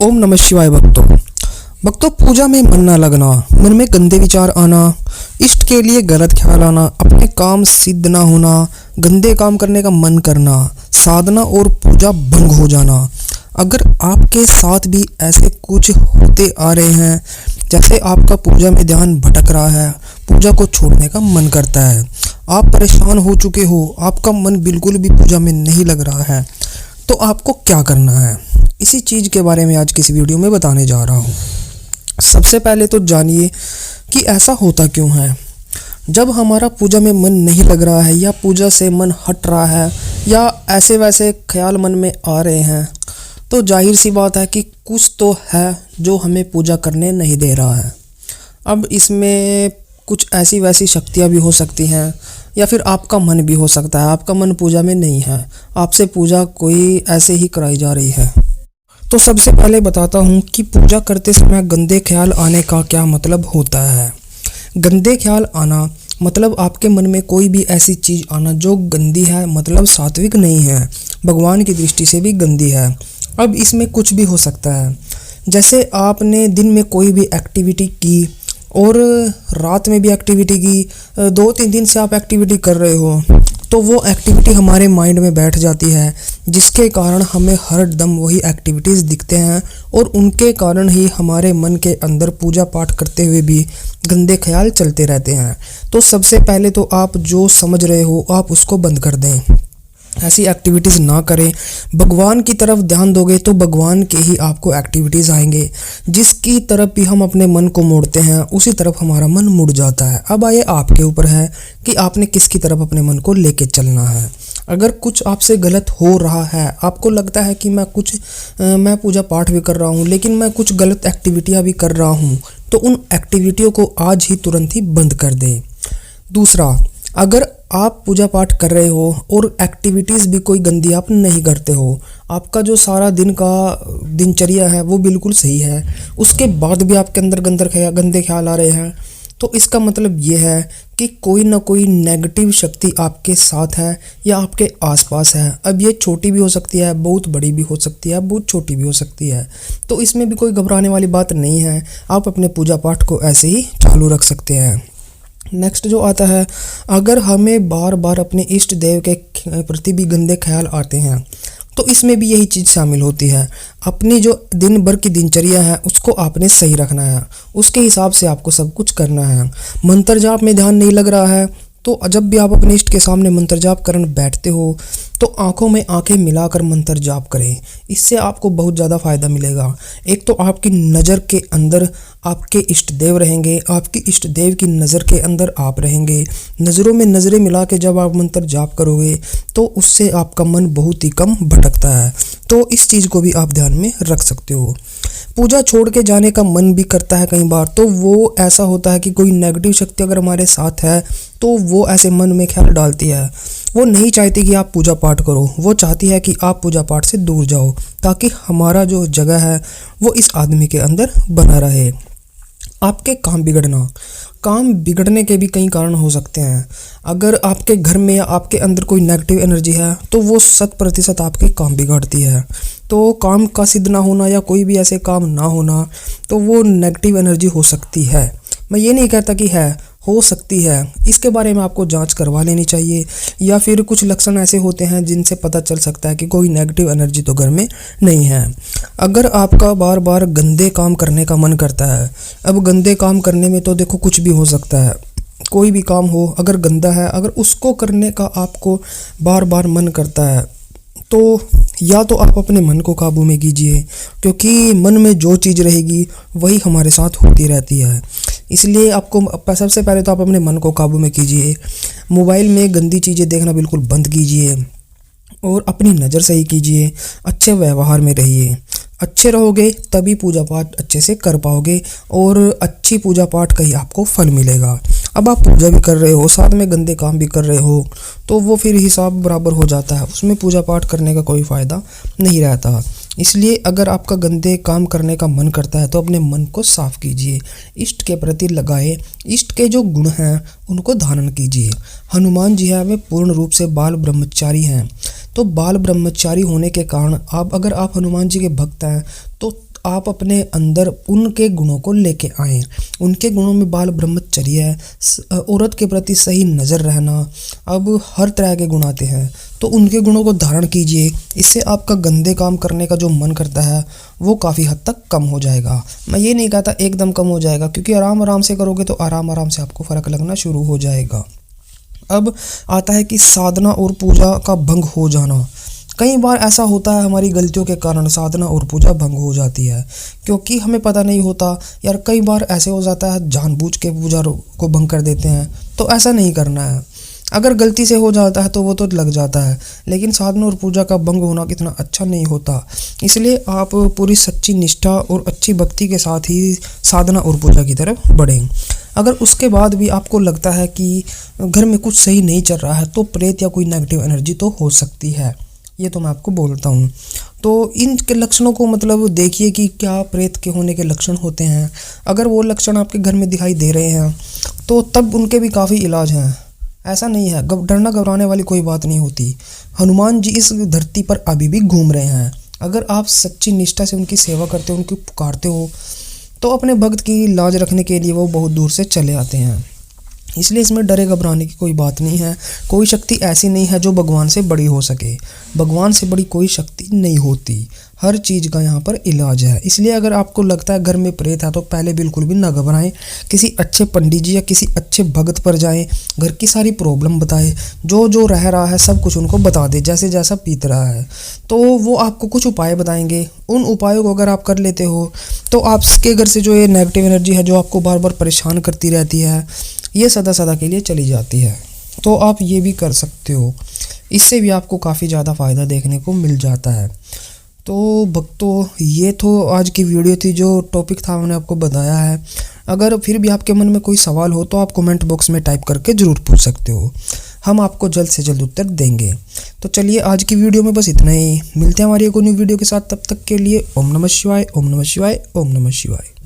ओम नमः शिवाय। भक्तों, पूजा में मन ना लगना, मन में गंदे विचार आना, इष्ट के लिए गलत ख्याल आना, अपने काम सिद्ध ना होना, गंदे काम करने का मन करना, साधना और पूजा भंग हो जाना। अगर आपके साथ भी ऐसे कुछ होते आ रहे हैं, जैसे आपका पूजा में ध्यान भटक रहा है, पूजा को छोड़ने का मन करता है, आप परेशान हो चुके हो, आपका मन बिल्कुल भी पूजा में नहीं लग रहा है, तो आपको क्या करना है, इसी चीज़ के बारे में आज किसी वीडियो में बताने जा रहा हूँ। सबसे पहले तो जानिए कि ऐसा होता क्यों है। जब हमारा पूजा में मन नहीं लग रहा है या पूजा से मन हट रहा है या ऐसे वैसे ख्याल मन में आ रहे हैं, तो जाहिर सी बात है कि कुछ तो है जो हमें पूजा करने नहीं दे रहा है। अब इसमें कुछ ऐसी वैसी शक्तियाँ भी हो सकती हैं या फिर आपका मन भी हो सकता है। आपका मन पूजा में नहीं है, आपसे पूजा कोई ऐसे ही कराई जा रही है। तो सबसे पहले बताता हूँ कि पूजा करते समय गंदे ख्याल आने का क्या मतलब होता है। गंदे ख्याल आना मतलब आपके मन में कोई भी ऐसी चीज़ आना जो गंदी है, मतलब सात्विक नहीं है, भगवान की दृष्टि से भी गंदी है। अब इसमें कुछ भी हो सकता है, जैसे आपने दिन में कोई भी एक्टिविटी की और रात में भी एक्टिविटी की, 2-3 दिन से आप एक्टिविटी कर रहे हो, तो वो एक्टिविटी हमारे माइंड में बैठ जाती है, जिसके कारण हमें हर दम वही एक्टिविटीज़ दिखते हैं और उनके कारण ही हमारे मन के अंदर पूजा पाठ करते हुए भी गंदे ख्याल चलते रहते हैं। तो सबसे पहले तो आप जो समझ रहे हो आप उसको बंद कर दें, ऐसी एक्टिविटीज़ ना करें। भगवान की तरफ ध्यान दोगे तो भगवान के ही आपको एक्टिविटीज़ आएंगे। जिसकी तरफ भी हम अपने मन को मोड़ते हैं उसी तरफ हमारा मन मुड़ जाता है। अब आइए, आपके ऊपर है कि आपने किसकी तरफ अपने मन को लेके चलना है। अगर कुछ आपसे गलत हो रहा है, आपको लगता है कि मैं पूजा पाठ भी कर रहा हूँ लेकिन मैं कुछ गलत एक्टिविटियाँ भी कर रहा हूँ, तो उन एक्टिविटियों को आज ही तुरंत ही बंद कर दें। दूसरा, अगर आप पूजा पाठ कर रहे हो और एक्टिविटीज़ भी कोई गंदी आप नहीं करते हो, आपका जो सारा दिन का दिनचर्या है वो बिल्कुल सही है, उसके बाद भी आपके अंदर गंदे ख्याल आ रहे हैं, तो इसका मतलब ये है कि कोई ना कोई नेगेटिव शक्ति आपके साथ है या आपके आसपास है। अब ये छोटी भी हो सकती है, बहुत बड़ी भी हो सकती है, बहुत छोटी भी हो सकती है, तो इसमें भी कोई घबराने वाली बात नहीं है। आप अपने पूजा पाठ को ऐसे ही चालू रख सकते हैं। नेक्स्ट जो आता है, अगर हमें बार बार अपने इष्ट देव के प्रति भी गंदे ख्याल आते हैं, तो इसमें भी यही चीज़ शामिल होती है। अपनी जो दिन भर की दिनचर्या है उसको आपने सही रखना है, उसके हिसाब से आपको सब कुछ करना है। मंत्र जाप में ध्यान नहीं लग रहा है, तो जब भी आप अपने इष्ट के सामने मंत्र जाप करने बैठते हो तो आंखों में आंखें मिलाकर मंत्र जाप करें। इससे आपको बहुत ज़्यादा फ़ायदा मिलेगा। एक तो आपकी नज़र के अंदर आपके इष्ट देव रहेंगे, आपकी इष्ट देव की नज़र के अंदर आप रहेंगे। नज़रों में नज़रें मिला के जब आप मंत्र जाप करोगे तो उससे आपका मन बहुत ही कम भटकता है। तो इस चीज़ को भी आप ध्यान में रख सकते हो। पूजा छोड़ के जाने का मन भी करता है कई बार, तो वो ऐसा होता है कि कोई नेगेटिव शक्ति अगर हमारे साथ है तो वो ऐसे मन में ख्याल डालती है। वो नहीं चाहती कि आप पूजा पाठ करो, वो चाहती है कि आप पूजा पाठ से दूर जाओ, ताकि हमारा जो जगह है वो इस आदमी के अंदर बना रहे। आपके काम बिगड़ने के भी कई कारण हो सकते हैं। अगर आपके घर में या आपके अंदर कोई नेगेटिव एनर्जी है तो वो 100% आपके काम बिगाड़ती है। तो काम का सिद्ध ना होना या कोई भी ऐसे काम ना होना, तो वो नेगेटिव एनर्जी हो सकती है। मैं ये नहीं कहता कि हो सकती है, इसके बारे में आपको जांच करवा लेनी चाहिए, या फिर कुछ लक्षण ऐसे होते हैं जिनसे पता चल सकता है कि कोई नेगेटिव एनर्जी तो घर में नहीं है। अगर आपका बार बार गंदे काम करने का मन करता है, अब गंदे काम करने में तो देखो कुछ भी हो सकता है, कोई भी काम हो अगर गंदा है, अगर उसको करने का आपको बार बार मन करता है, तो या तो आप अपने मन को काबू में कीजिए, क्योंकि मन में जो चीज़ रहेगी वही हमारे साथ होती रहती है। इसलिए आपको सबसे पहले तो आप अपने मन को काबू में कीजिए। मोबाइल में गंदी चीज़ें देखना बिल्कुल बंद कीजिए और अपनी नज़र सही कीजिए। अच्छे व्यवहार में रहिए, अच्छे रहोगे तभी पूजा पाठ अच्छे से कर पाओगे और अच्छी पूजा पाठ का ही आपको फल मिलेगा। अब आप पूजा भी कर रहे हो, साथ में गंदे काम भी कर रहे हो, तो वो फिर हिसाब बराबर हो जाता है, उसमें पूजा पाठ करने का कोई फ़ायदा नहीं रहता। इसलिए अगर आपका गंदे काम करने का मन करता है तो अपने मन को साफ कीजिए, इष्ट के प्रति लगाए, इष्ट के जो गुण हैं उनको धारण कीजिए। हनुमान जी हैं वे पूर्ण रूप से बाल ब्रह्मचारी हैं, तो बाल ब्रह्मचारी होने के कारण अगर आप हनुमान जी के भक्त हैं तो आप अपने अंदर उनके गुणों को लेके आएँ। उनके गुणों में बाल ब्रह्मचर्य है, औरत के प्रति सही नज़र रहना, अब हर तरह के गुण आते हैं, तो उनके गुणों को धारण कीजिए। इससे आपका गंदे काम करने का जो मन करता है वो काफ़ी हद तक कम हो जाएगा। मैं ये नहीं कहता एकदम कम हो जाएगा, क्योंकि आराम आराम से करोगे तो आराम आराम से आपको फ़र्क लगना शुरू हो जाएगा। अब आता है कि साधना और पूजा का भंग हो जाना। कई बार ऐसा होता है, हमारी गलतियों के कारण साधना और पूजा भंग हो जाती है, क्योंकि हमें पता नहीं होता। यार कई बार ऐसे हो जाता है, जानबूझ के पूजा को भंग कर देते हैं, तो ऐसा नहीं करना है। अगर गलती से हो जाता है तो वो तो लग जाता है, लेकिन साधना और पूजा का भंग होना कितना अच्छा नहीं होता। इसलिए आप पूरी सच्ची निष्ठा और अच्छी भक्ति के साथ ही साधना और पूजा की तरफ बढ़ें। अगर उसके बाद भी आपको लगता है कि घर में कुछ सही नहीं चल रहा है, तो प्रेत या कोई नेगेटिव एनर्जी तो हो सकती है, ये तो मैं आपको बोलता हूँ। तो इन के लक्षणों को मतलब देखिए कि क्या प्रेत के होने के लक्षण होते हैं। अगर वो लक्षण आपके घर में दिखाई दे रहे हैं तो तब उनके भी काफ़ी इलाज हैं। ऐसा नहीं है, डरना घबराने वाली कोई बात नहीं होती। हनुमान जी इस धरती पर अभी भी घूम रहे हैं। अगर आप सच्ची निष्ठा से उनकी सेवा करते हो, उनकी पुकारते हो, तो अपने भक्त की लाज रखने के लिए वो बहुत दूर से चले आते हैं। इसलिए इसमें डरे घबराने की कोई बात नहीं है। कोई शक्ति ऐसी नहीं है जो भगवान से बड़ी हो सके। भगवान से बड़ी कोई शक्ति नहीं होती। हर चीज़ का यहाँ पर इलाज है। इसलिए अगर आपको लगता है घर में प्रेत है तो पहले बिल्कुल भी ना घबराएं। किसी अच्छे पंडित जी या किसी अच्छे भगत पर जाएं, घर की सारी प्रॉब्लम बताएं, जो जो रह रहा है सब कुछ उनको बता दें, जैसे जैसा बीत रहा है, तो वो आपको कुछ उपाय बताएंगे। उन उपायों को अगर आप कर लेते हो तो आपके घर से जो ये नेगेटिव एनर्जी है, जो आपको बार बार परेशान करती रहती है, ये सदा सदा के लिए चली जाती है। तो आप ये भी कर सकते हो, इससे भी आपको काफ़ी ज़्यादा फ़ायदा देखने को मिल जाता है। तो भक्तों, ये तो आज की वीडियो थी, जो टॉपिक था मैंने आपको बताया है। अगर फिर भी आपके मन में कोई सवाल हो तो आप कमेंट बॉक्स में टाइप करके ज़रूर पूछ सकते हो, हम आपको जल्द से जल्द उत्तर देंगे। तो चलिए आज की वीडियो में बस इतना ही। मिलते हैं हमारी एक न्यू वीडियो के साथ, तब तक के लिए ओम नमः शिवाय, ओम नमः शिवाय, ओम नमः शिवाय।